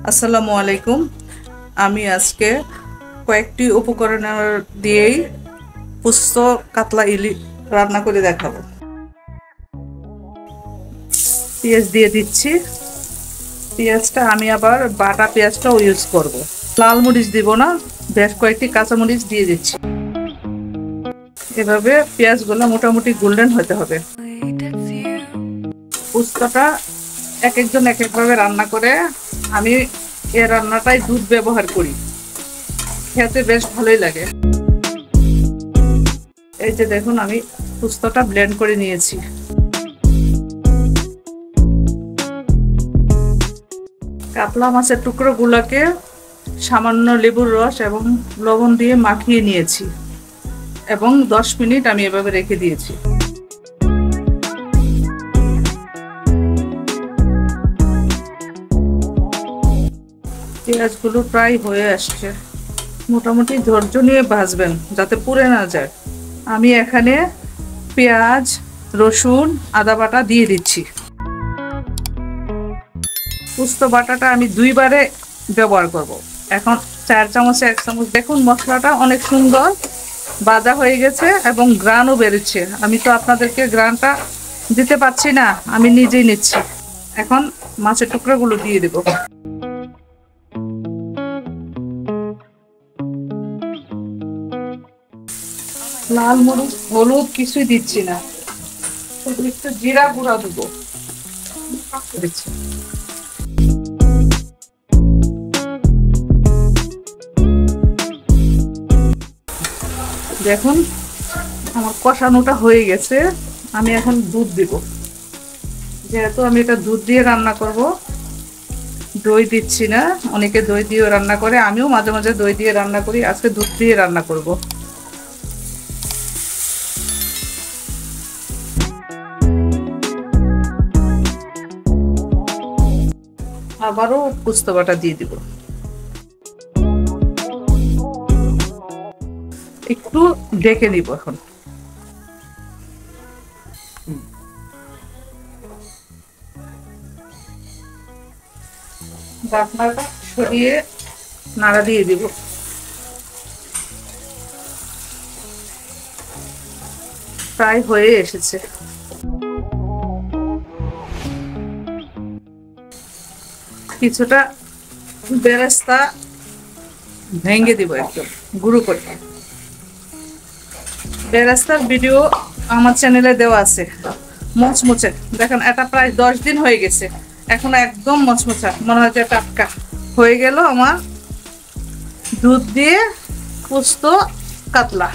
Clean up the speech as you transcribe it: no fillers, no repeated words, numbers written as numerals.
আসসালামু আলাইকুম। আমি আজকে কয়েকটি উপকরণ দিয়েই পোস্ত কাতলা ইলিশ রান্না করে দেখাবো। পেঁয়াজ দিয়ে দিচ্ছি। পেঁয়াজটা আমি আবার বাটা পেঁয়াজটাও ইউজ করব। লাল মরিচ দিব না, বেশ কয়েকটি কাঁচামরিচ দিয়ে দিচ্ছি। এভাবে পেঁয়াজগুলো মোটামুটি গোল্ডেন হতে হবে। পোস্তটা এক একজন এক একভাবে রান্না করে, আমি এই রান্নাটাই দুধ ব্যবহার করি, খেতে বেশ ভালোই লাগে। এই যে দেখুন, আমি পোস্তটা ব্লেন্ড করে নিয়েছি। কাতলা মাছের টুকরোগুলোকে সামান্য লেবুর রস এবং লবণ দিয়ে মাখিয়ে নিয়েছি এবং 10 মিনিট আমি এভাবে রেখে দিয়েছি। পেঁয়াজগুলো প্রায় হয়ে আসছে, মোটামুটি ধৈর্য নিয়ে ভাজবেন যাতে পুড়ে না যায়। আমি এখানে পেঁয়াজ, রসুন, আদা বাটা দিয়ে দিচ্ছি। পোস্ত বাটাটা আমি 2 বারে ব্যবহার করব। এখন 4 চামচে 1 চামচ। দেখুন মশলাটা অনেক সুন্দর ভাজা হয়ে গেছে এবং গ্রানও বেরোচ্ছে। আমি তো আপনাদেরকে গ্রানটা দিতে পারছি না, আমি নিজেই নিচ্ছি। এখন মাছের টুকরোগুলো দিয়ে দেব। লাল মরিচ, হলুদ কিছুই দিচ্ছি না, শুধু একটু জিরা গুঁড়া দেবো। দেখুন আমার কষানোটা হয়ে গেছে। আমি এখন দুধ দিব। যেহেতু আমি এটা দুধ দিয়ে রান্না করব, দই দিচ্ছি না। অনেকে দই দিয়েও রান্না করে, আমিও মাঝে মাঝে দই দিয়ে রান্না করি। আজকে দুধ দিয়ে রান্না করব। আবারও পোস্ত বাটা দিয়ে দিব। একটু ঢেকে নিব। এখন ঢাকনাটা সরিয়ে নাড়া দিয়ে দিব। প্রায় হয়ে এসেছে। কিছুটা বেরেস্তা ভেঙে দিব, একদম গুঁড়ো করে। বেরেস্তার ভিডিও আমার চ্যানেলে দেওয়া আছে। মচমচে দেখেন, এটা প্রায় 10 দিন হয়ে গেছে, এখন একদম মচমচা, মনে হয় যে টাটকা হয়ে গেল আমার দুধ দিয়ে পোস্ত কাতলা।